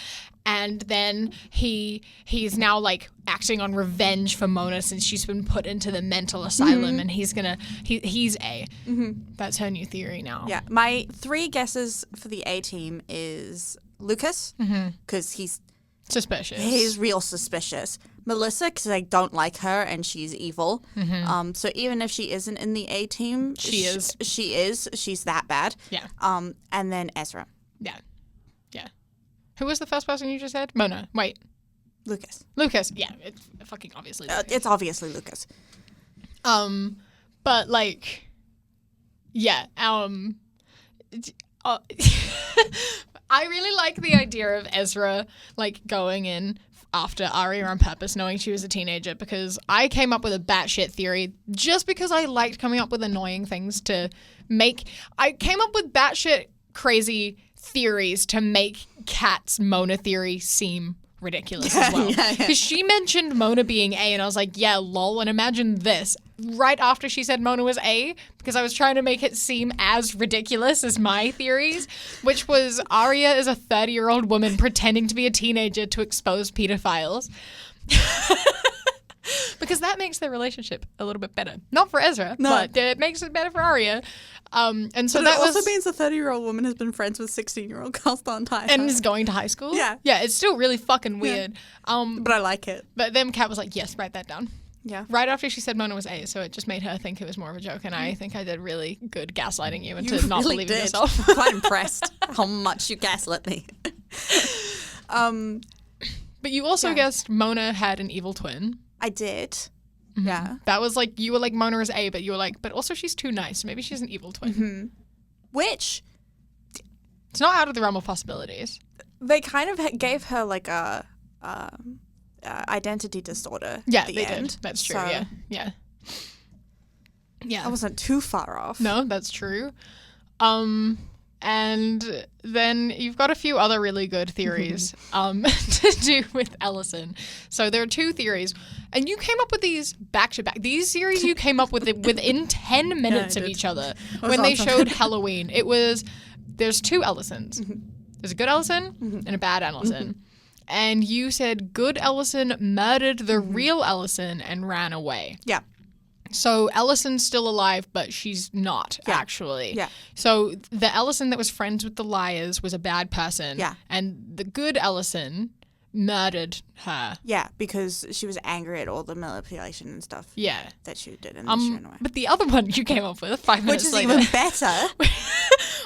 Speaker 1: And then he's now like acting on revenge for Mona since she's been put into the mental asylum and he's A. That's her new theory now.
Speaker 3: Yeah. My 3 guesses for the A team is Lucas, because he's
Speaker 1: suspicious.
Speaker 3: He's real suspicious. Melissa, because I don't like her and she's evil. So even if she isn't in the A team,
Speaker 1: she is.
Speaker 3: She's that bad.
Speaker 1: Yeah.
Speaker 3: And then Ezra.
Speaker 1: Yeah. Yeah. Who was the first person you just said? Mona. Wait.
Speaker 3: Lucas.
Speaker 1: Yeah. It's fucking obviously Lucas.
Speaker 3: It's obviously Lucas.
Speaker 1: But like, yeah. I really like the idea of Ezra like going in after Arya on purpose, knowing she was a teenager, because I came up with a batshit theory just because I liked coming up with annoying things to make. I came up with batshit crazy theories to make Kat's Mona theory seem ridiculous as well. Because she mentioned Mona being A, and I was like, yeah, lol. And imagine this. Right after she said Mona was A, because I was trying to make it seem as ridiculous as my theories, which was Arya is a 30-year-old woman pretending to be a teenager to expose pedophiles. Because that makes their relationship a little bit better. Not for Ezra, but it makes it better for Arya. And so
Speaker 3: but
Speaker 1: that
Speaker 3: it also means a 30-year-old woman has been friends with 16-year-old girls the entire time.
Speaker 1: And is going to high school?
Speaker 3: Yeah.
Speaker 1: Yeah, it's still really fucking weird.
Speaker 3: But I like it.
Speaker 1: But then Kat was like, yes, write that down.
Speaker 3: Yeah.
Speaker 1: Right after she said Mona was A, so it just made her think it was more of a joke, and I think I did really good gaslighting you into not
Speaker 3: really
Speaker 1: believing
Speaker 3: did.
Speaker 1: yourself.
Speaker 3: I'm quite impressed how much you gaslit me.
Speaker 1: But you also guessed Mona had an evil twin.
Speaker 3: I did. Yeah.
Speaker 1: That was like, you were like, Mona is A, but you were like, but also she's too nice. Maybe she's an evil twin.
Speaker 3: Which,
Speaker 1: it's not out of the realm of possibilities.
Speaker 3: they kind of gave her like a identity disorder
Speaker 1: Yeah,
Speaker 3: at the
Speaker 1: they
Speaker 3: end.
Speaker 1: did. That's true,
Speaker 3: So
Speaker 1: yeah. Yeah.
Speaker 3: I wasn't too far off.
Speaker 1: No, that's true. And then you've got a few other really good theories to do with Ellison. So there are 2 theories, and you came up with these back to back. These series you came up with it within 10 minutes of each other when they showed Halloween. There's 2 Ellisons. There's a good Ellison and a bad Ellison. And you said good Ellison murdered the real Ellison and ran away.
Speaker 3: Yeah.
Speaker 1: So Ellison's still alive, but she's not, actually.
Speaker 3: Yeah.
Speaker 1: So the Ellison that was friends with the liars was a bad person.
Speaker 3: Yeah.
Speaker 1: And the good Ellison murdered her.
Speaker 3: Yeah, because she was angry at all the manipulation and stuff that she did in the show. Anyway.
Speaker 1: But the other one you came up with 5 minutes later.
Speaker 3: Which is even better.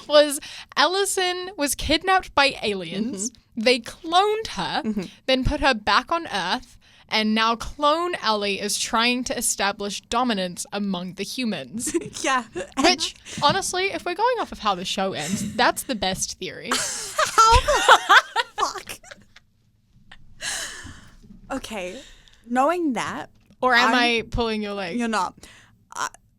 Speaker 1: was Ellison was kidnapped by aliens. They cloned her, then put her back on Earth. And now Clone Ellie is trying to establish dominance among the humans.
Speaker 3: Yeah.
Speaker 1: Which, honestly, if we're going off of how the show ends, that's the best theory.
Speaker 3: How the fuck? Okay. Knowing that.
Speaker 1: Or am I pulling your leg?
Speaker 3: You're not.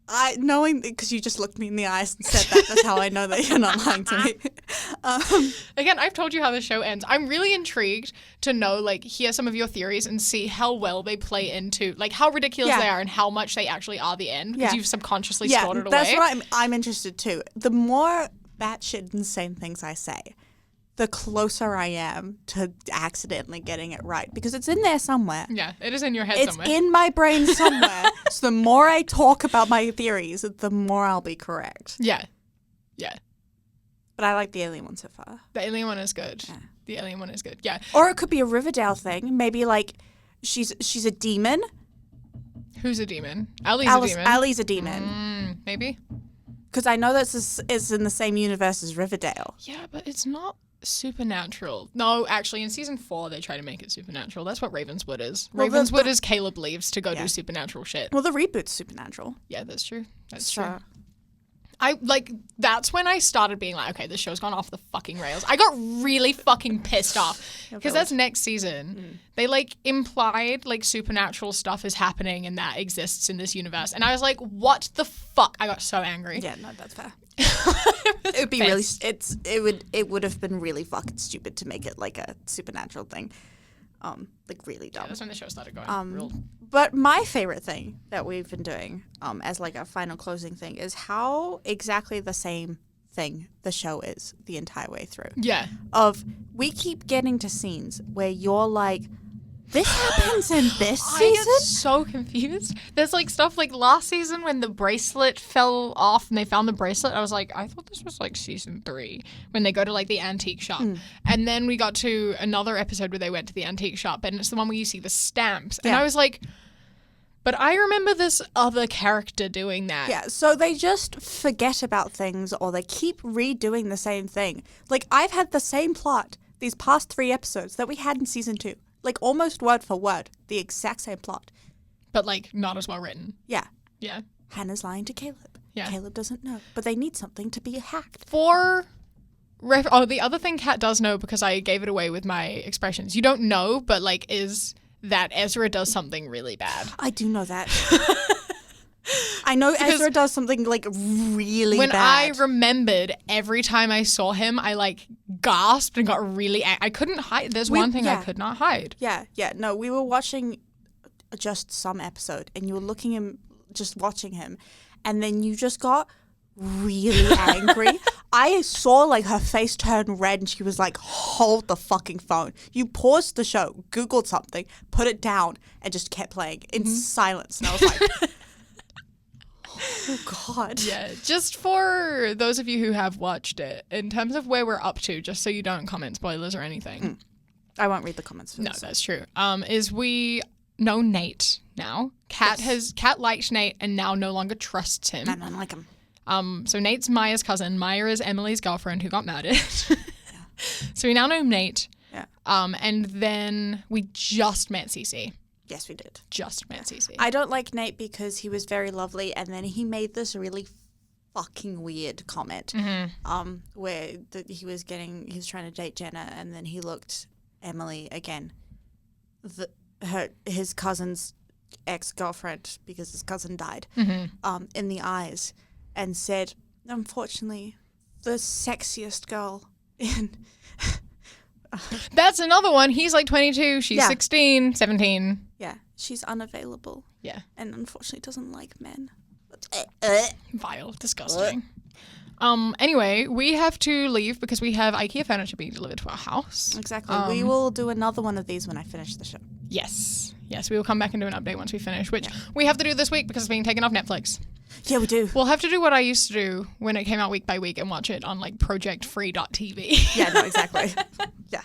Speaker 3: I knowing, because you just looked me in the eyes and said that, that's how I know that you're not lying to me.
Speaker 1: Again, I've told you how the show ends. I'm really intrigued to know, like, hear some of your theories and see how well they play into, like, how ridiculous they are and how much they actually are the end, because you've subconsciously stored it away.
Speaker 3: That's what I'm interested too. The more batshit insane things I say, the closer I am to accidentally getting it right, because it's in there somewhere.
Speaker 1: Yeah, it is in your head somewhere.
Speaker 3: It's in my brain somewhere. So the more I talk about my theories, the more I'll be correct.
Speaker 1: Yeah. Yeah.
Speaker 3: But I like the alien one so far.
Speaker 1: The alien one is good.
Speaker 3: Yeah.
Speaker 1: The alien one is good. Yeah.
Speaker 3: Or it could be a Riverdale thing. Maybe like she's a demon.
Speaker 1: Who's a demon? Ellie's a demon.
Speaker 3: Ellie's a demon.
Speaker 1: Maybe.
Speaker 3: Because I know this is in the same universe as Riverdale.
Speaker 1: Yeah, but it's not supernatural. No, actually, in season 4, they try to make it supernatural. That's what Ravenswood is.
Speaker 3: Well,
Speaker 1: Ravenswood is Caleb leaves to go do supernatural shit.
Speaker 3: Well, the reboot's supernatural.
Speaker 1: Yeah, that's true. That's
Speaker 3: So-
Speaker 1: true. That's when I started being like, okay, this show's gone off the fucking rails. I got really fucking pissed off because that's next season. They like implied like supernatural stuff is happening and that exists in this universe. And I was like, what the fuck? I got so angry.
Speaker 3: Yeah, no, that's fair. It would be it would have been really fucking stupid to make it like a supernatural thing. Like really dumb.
Speaker 1: Yeah, that's when the show started going real.
Speaker 3: But my favorite thing that we've been doing, as like a final closing thing, is how exactly the same thing the show is the entire way through.
Speaker 1: Yeah.
Speaker 3: We keep getting to scenes where you're like, this happens in this
Speaker 1: I
Speaker 3: season?
Speaker 1: get so confused. There's like stuff like last season when the bracelet fell off and they found the bracelet. I was like, I thought this was like season 3 when they go to like the antique shop. And then we got to another episode where they went to the antique shop and it's the one where you see the stamps. And I was like, but I remember this other character doing that.
Speaker 3: Yeah, so they just forget about things or they keep redoing the same thing. Like, I've had the same plot these past 3 episodes that we had in season 2. Like, almost word for word, the exact same plot.
Speaker 1: But like, not as well written.
Speaker 3: Yeah.
Speaker 1: Yeah.
Speaker 3: Hannah's lying to Caleb.
Speaker 1: Yeah.
Speaker 3: Caleb doesn't know, but they need something to be hacked.
Speaker 1: The other thing Kat does know, because I gave it away with my expressions, you don't know, but like, is that Ezra does something really bad.
Speaker 3: I do know that. I know Ezra does something like really
Speaker 1: when
Speaker 3: bad.
Speaker 1: I remembered every time I saw him, I like gasped and got really I couldn't hide. There's one thing I could not hide.
Speaker 3: Yeah. No, we were watching just some episode and you were just watching him and then you just got really angry. I saw like her face turn red and she was like, hold the fucking phone. You paused the show, Googled something, put it down and just kept playing in silence. And I was like, oh God.
Speaker 1: Yeah, just for those of you who have watched it, in terms of where we're up to, just so you don't comment spoilers or anything.
Speaker 3: I won't read the comments for
Speaker 1: No,
Speaker 3: this.
Speaker 1: that's true. Is we know Nate now. Kat liked Nate and now no longer trusts him.
Speaker 3: I don't like him.
Speaker 1: So Nate's Maya's cousin. Maya is Emily's girlfriend who got murdered. So we now know Nate.
Speaker 3: Yeah.
Speaker 1: And then we just met Cece.
Speaker 3: Yes, we did.
Speaker 1: Just met Cece.
Speaker 3: I don't like Nate because he was very lovely and then he made this really fucking weird comment where he was trying to date Jenna and then he looked Emily again, his cousin's ex-girlfriend, because his cousin died, in the eyes and said, unfortunately, the sexiest girl in...
Speaker 1: That's another one. He's like 22. She's 16, 17.
Speaker 3: Yeah, she's unavailable.
Speaker 1: Yeah.
Speaker 3: And unfortunately doesn't like men.
Speaker 1: Vile. Disgusting. Anyway, we have to leave because we have IKEA furniture being delivered to our house.
Speaker 3: Exactly. We will do another one of these when I finish the show.
Speaker 1: Yes. Yes, we will come back and do an update once we finish, which we have to do this week because it's being taken off Netflix.
Speaker 3: Yeah, we do.
Speaker 1: We'll have to do what I used to do when it came out week by week and watch it on like projectfree.tv.
Speaker 3: Yeah, no, exactly. Yeah.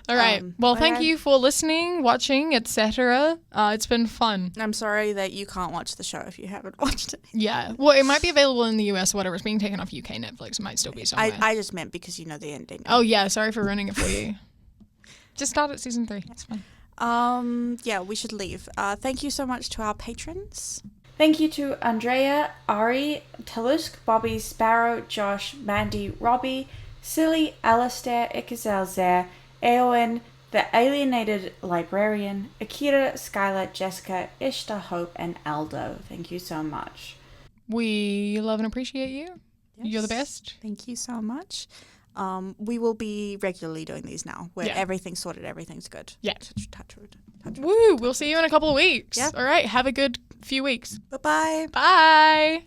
Speaker 1: All right. Well, thank you for listening, watching, etc. It's been fun.
Speaker 3: I'm sorry that you can't watch the show if you haven't watched it.
Speaker 1: Yeah. Well, it might be available in the US or whatever. It's being taken off UK Netflix. It might still be somewhere.
Speaker 3: I just meant because you know the ending.
Speaker 1: Oh, yeah. Sorry for ruining it for you. Just start at season 3. It's fine.
Speaker 3: Yeah, we should leave. Thank you so much to our patrons.
Speaker 2: Thank you to Andrea, Ari, Talusk, Bobby, Sparrow, Josh, Mandy, Robbie, Silly, Alistair, Ikazelzer, Eowyn, The Alienated Librarian, Akira, Skylar, Jessica, Ishta, Hope, and Aldo. Thank you so much.
Speaker 1: We love and appreciate you. Yes. You're the best.
Speaker 3: Thank you so much. We will be regularly doing these now, where everything's sorted, everything's good.
Speaker 1: Yeah.
Speaker 3: Touch wood.
Speaker 1: Woo! We'll see you in a couple of weeks.
Speaker 3: Yeah.
Speaker 1: All right. Have a good few weeks.
Speaker 3: Bye-bye.
Speaker 1: Bye.